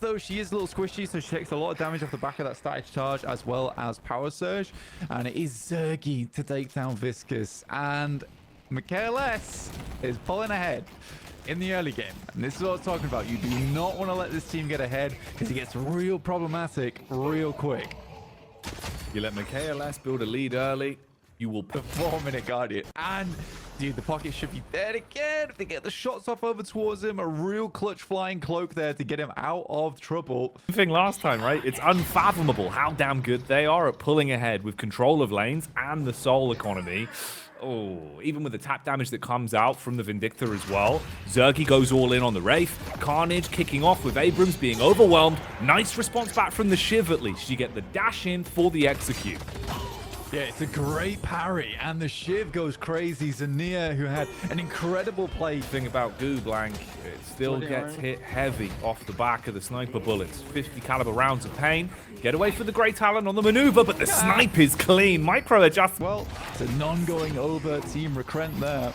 though, she is a little squishy, so she takes a lot of damage off the back of that static charge as well as power surge. And it is Zergy to take down Viscous. And MikaelS is pulling ahead in the early game. And this is what I was talking about. You do not want to let this team get ahead because it gets real problematic real quick. You let MikaelS build a lead early, you will The 4-minute Guardian. And, dude, the pocket should be dead again. If they get the shots off over towards him, a real clutch flying cloak there to get him out of trouble. thing last time, right? It's unfathomable how damn good they are at pulling ahead with control of lanes and the soul economy. Oh, even with the tap damage that comes out from the Vindicta as well. Zergy goes all in on the Wraith. Carnage kicking off with Abrams being overwhelmed. Nice response back from the Shiv at least. You get the dash in for the execute. Yeah, it's a great parry, and the Shiv goes crazy. Zania, who had an incredible play. Thing about Goo Blank, it still gets hit heavy off the back of the sniper bullets. 50 caliber rounds of pain. Get away for the Grey Talon on the maneuver, but the snipe is clean. Micro adjust. Well, it's a non-going over Team Recrent there.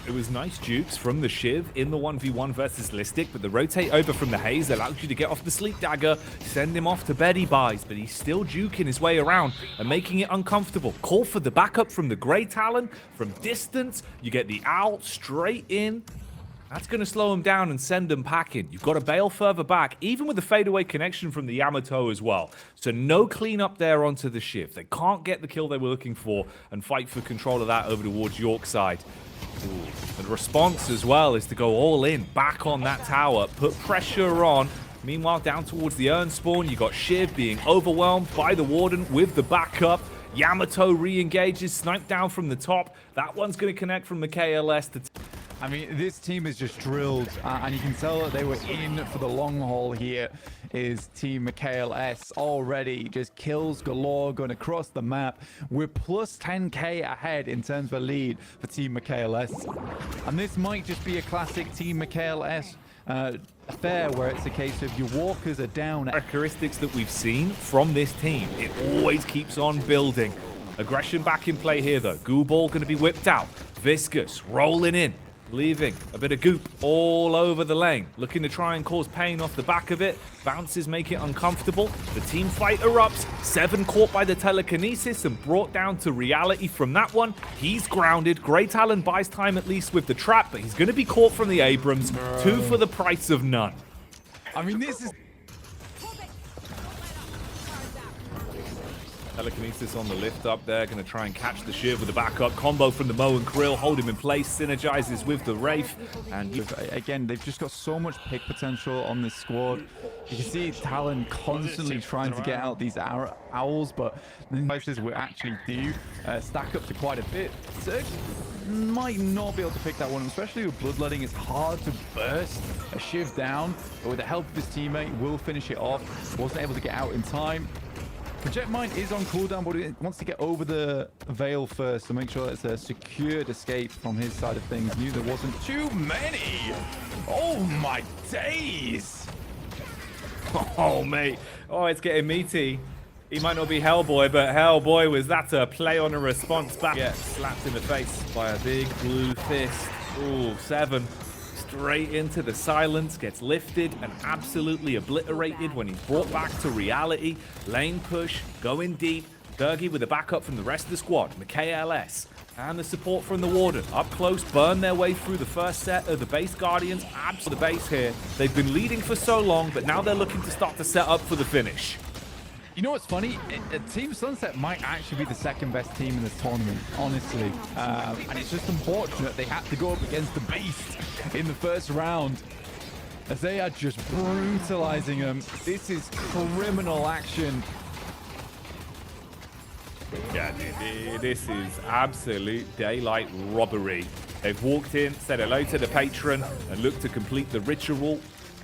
It was nice jukes from the Shiv in the 1v1 versus Listic, but the rotate over from the Haze allows you to get off the Sleep Dagger, send him off to bed he buys, but he's still juking his way around and making it uncomfortable. Call for the backup from the Grey Talon. From distance, you get the Owl straight in. That's going to slow him down and send him packing. You've got to bail further back, even with the fadeaway connection from the Yamato as well. So no cleanup there onto the Shiv. They can't get the kill they were looking for and fight for control of that over towards Yorkside. Ooh. The response as well is to go all in, back on that tower, put pressure on. Meanwhile, down towards the urn spawn, you got Shiv being overwhelmed by the Warden with the backup. Yamato re-engages, sniped down from the top. That one's going to connect from MikaelS to... I mean, this team is just drilled, and you can tell that they were in for the long haul here. Is Team MikaelS already just kills galore going across the map. We're plus 10k ahead in terms of a lead for Team MikaelS. And this might just be a classic Team MikaelS affair where it's a case of your walkers are down. Characteristics that we've seen from this team, it always keeps on building. Aggression back in play here though. Goo Ball going to be whipped out. Viscous rolling in. Leaving a bit of goop all over the lane, looking to try and cause pain off the back of it. Bounces make it uncomfortable. The team fight erupts. 7 caught by the telekinesis and brought down to reality from that one. He's grounded. Grey Talon buys time at least with the trap, but he's going to be caught from the Abrams. 2 for the price of none. I mean, this is... Telekinesis on the lift up there, going to try and catch the Shiv with a backup combo from the Mo and Krill, hold him in place, synergizes with the Wraith, and again, they've just got so much pick potential on this squad. You can see Talon constantly trying to get out these owls, but the most we actually do stack up to quite a bit. Zerg might not be able to pick that one, especially with bloodletting. It's hard to burst a Shiv down, but with the help of his teammate, will finish it off. Wasn't able to get out in time. Project Mine is on cooldown, but he wants to get over the veil first to make sure that it's a secured escape from his side of things. Knew there wasn't too many. Oh my days. oh mate, oh it's getting meaty. He might not be Hellboy, but Hellboy, was that a play on a response back? Yeah, slapped in the face by a big blue fist. Ooh, 7. Straight into the silence, gets lifted and absolutely obliterated when he's brought back to reality. Lane push, going deep. Zergy with a backup from the rest of the squad. MikaelS and the support from the Warden. Up close, burn their way through the first set of the base Guardians. Abs the base here. They've been leading for so long, but now they're looking to start to set up for the finish. You know what's funny? Team Sunset might actually be the second best team in this tournament, honestly. And it's just unfortunate they had to go up against the Beast in the first round, as they are just brutalizing them. This is criminal action. Yeah, this is absolute daylight robbery. They've walked in, said hello to the patron, and looked to complete the ritual.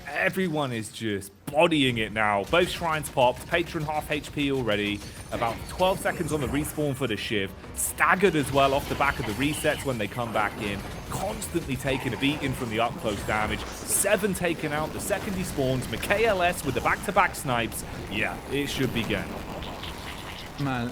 Everyone is just bodying it now. Both shrines popped. Patron half HP already. About 12 seconds on the respawn for the Shiv. Staggered as well off the back of the resets when they come back in. Constantly taking a beating from the up-close damage. 7 taken out the second he spawns. MikaelS with the back-to-back snipes. Yeah, it should be game. Man,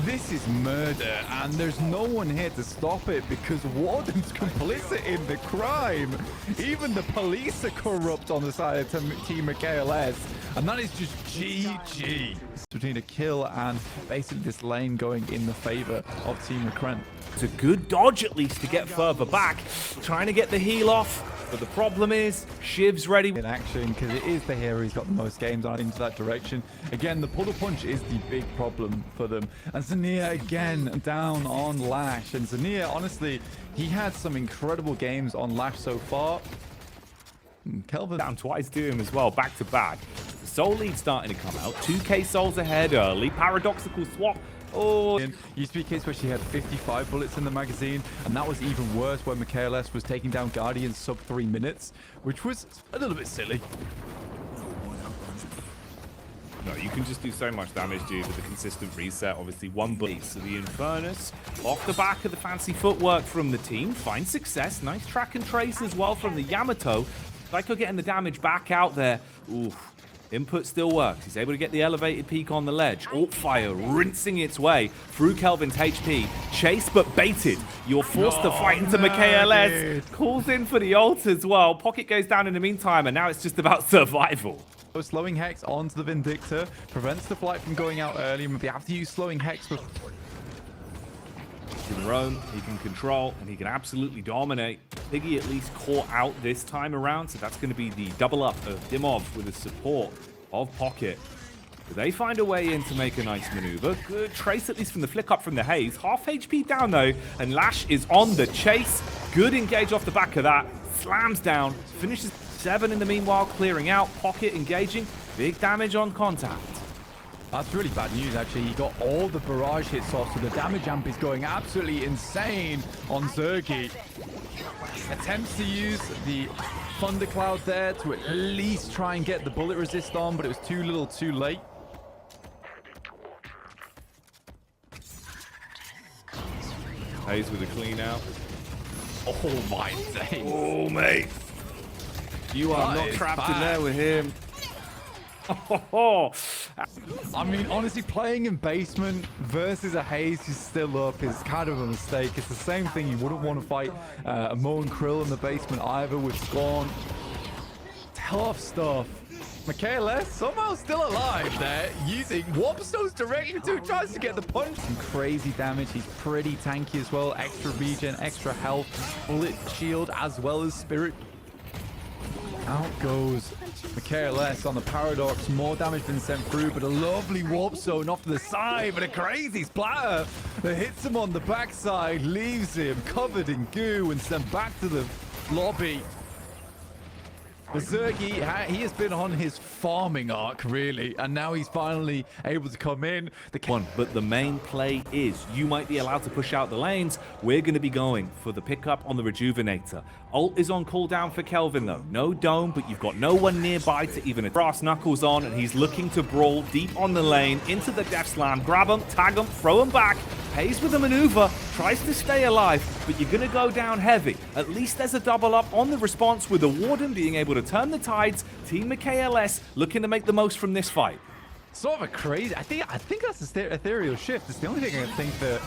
this is murder, and there's no one here to stop it because Warden's complicit in the crime. Even the police are corrupt on the side of Team MikaelS, and that is just GG. Between a kill and basically this lane going in the favor of Team Recrent. It's a good dodge at least to get further back, trying to get the heal off. But the problem is, Shiv's ready in action because it is the hero who's got the most games on into that direction. Again, the puddle punch is the big problem for them. And Zania again down on Lash. And Zania, honestly, he had some incredible games on Lash so far. Kelvin down twice to him as well, back to back. The soul lead starting to come out. 2k souls ahead early. Paradoxical swap. Oh, used to be a case where she had 55 bullets in the magazine, and that was even worse when MikaelS was taking down Guardians sub 3 minutes, which was a little bit silly. No, you can just do so much damage, dude, with the consistent reset. Obviously, one bullet. So the Infernus, off the back of the fancy footwork from the team, finds success. Nice track and trace as well from the Yamato. Psycho getting the damage back out there. Oof. Input still works. He's able to get the elevated peak on the ledge. Alt fire rinsing its way through Kelvin's HP. Chased but baited. You're forced to fight into MikaelS. Calls in for the ult as well. Pocket goes down in the meantime, and now it's just about survival. Slowing Hex onto the Vindictor prevents the flight from going out early. Maybe have to use Slowing Hex. He can roam, he can control, and he can absolutely dominate. Piggy at least caught out this time around, so that's going to be the double up of Dimov with the support of Pocket. But they find a way in to make a nice maneuver. Good trace, at least from the flick up from the Haze. Half HP down, though, and Lash is on the chase. Good engage off the back of that. Slams down, finishes 7 in the meanwhile, clearing out. Pocket engaging, big damage on contact. That's really bad news, actually. He got all the barrage hits off, so the damage amp is going absolutely insane on Zergi. Attempts to use the Thundercloud there to at least try and get the bullet resist on, but it was too little too late. Hayes with a clean out. Oh my days. Oh, mate. You are not trapped in there with him. I mean, honestly, playing in basement versus a Haze who's still up is kind of a mistake. It's the same thing. You wouldn't want to fight a Mo and Krill in the basement either with Scorn. Tough stuff. MikaelS somehow still alive there, using Warpstone's direction to tries to get the punch. Some crazy damage. He's pretty tanky as well. Extra regen, extra health, bullet shield, as well as spirit. Out goes MikaelS on the Paradox. More damage been sent through, but a lovely warp zone off to the side, but a crazy splatter that hits him on the backside, leaves him covered in goo and sent back to the lobby. Zergi, he has been on his farming arc, really, and now he's finally able to come in. But the main play is you might be allowed to push out the lanes. We're going to be going for the pickup on the Rejuvenator. Ult is on cooldown for Kelvin, though. No dome, but you've got no one nearby to even brass knuckles on, and he's looking to brawl deep on the lane into the Death Slam. Grab him, tag him, throw him back. Hayes with a maneuver, tries to stay alive, but you're going to go down heavy. At least there's a double up on the response with the Warden being able to turn the tides. Team MikaelS looking to make the most from this fight. Sort of a crazy. I think that's an ethereal shift. It's the only thing I think that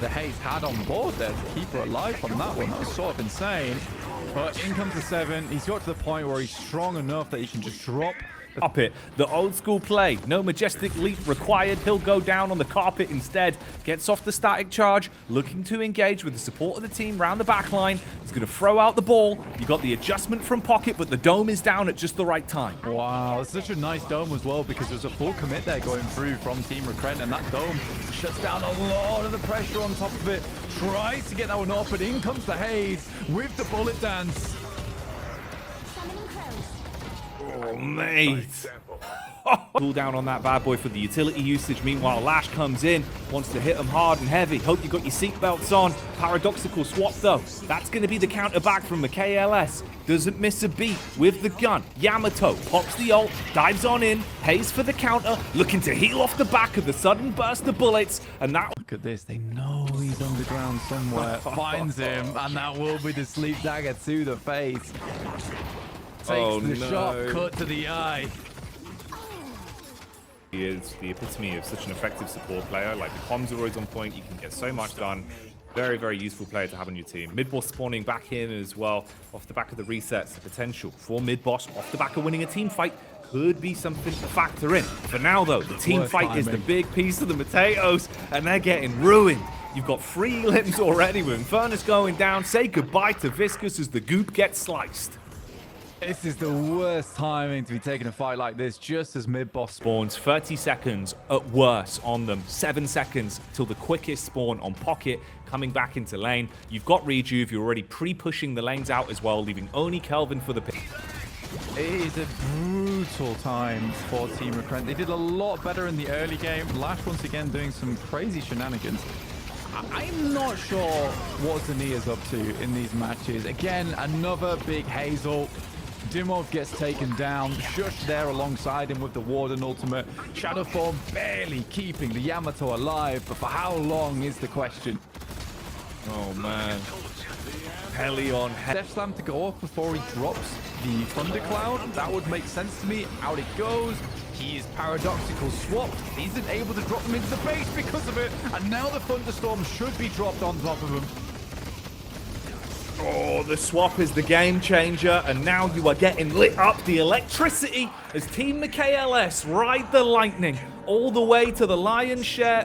the Haze had on board there to keep her alive on that one. That was sort of insane. But in comes the 7. He's got to the point where he's strong enough that he can just drop Carpet, the old school play. No majestic leap required. He'll go down on the carpet instead. Gets off the static charge, looking to engage with the support of the team round the back line. He's going to throw out the ball. You got the adjustment from Pocket, but the dome is down at just the right time. Wow, it's such a nice dome as well because there's a full commit there going through from Team Recrent, and that dome shuts down a lot of the pressure on top of it. Tries to get that one off, but in comes the Haze with the bullet dance. Oh, mate. Cool down on that bad boy for the utility usage. Meanwhile, Lash comes in, wants to hit him hard and heavy. Hope you got your seatbelts on. Paradoxical swap, though. That's going to be the counter back from MikaelS. Doesn't miss a beat with the gun. Yamato pops the ult, dives on in. Hayes for the counter, looking to heal off the back of the sudden burst of bullets. And that... Look at this. They know he's underground somewhere. Finds him, and that will be the sleep dagger to the face. Takes the sharp cut to the eye. He is the epitome of such an effective support player. Like, the comms are always on point. You can get so much done. Very, very useful player to have on your team. Mid-boss spawning back in as well off the back of the resets. The potential for mid-boss off the back of winning a team fight could be something to factor in. For now, though, the team fight is the big piece of the potatoes, and they're getting ruined. You've got 3 limbs already with Infernus going down. Say goodbye to Viscous as the goop gets sliced. This is the worst timing to be taking a fight like this, just as mid-boss Spawns 30 seconds at worst on them. 7 seconds till the quickest spawn on Pocket coming back into lane. You've got Rejuve. You're already pre-pushing the lanes out as well, leaving only Kelvin for the pick. It is a brutal time for Team Recrent. They did a lot better in the early game. Lash once again doing some crazy shenanigans. I'm not sure what Zania's up to in these matches. Again, another big Hazel. Dimov gets taken down. Shush there alongside him with the Warden ultimate. Shadowform barely keeping the Yamato alive, but for how long is the question? Oh, man. Helion. Death Slam to go off before he drops the Thundercloud. That would make sense to me. Out it goes. He is paradoxical swapped. He isn't able to drop him into the base because of it. And now the Thunderstorm should be dropped on top of him. Oh, the swap is the game changer, and now you are getting lit up. The electricity as Team MikaelS ride the lightning all the way to the lion's share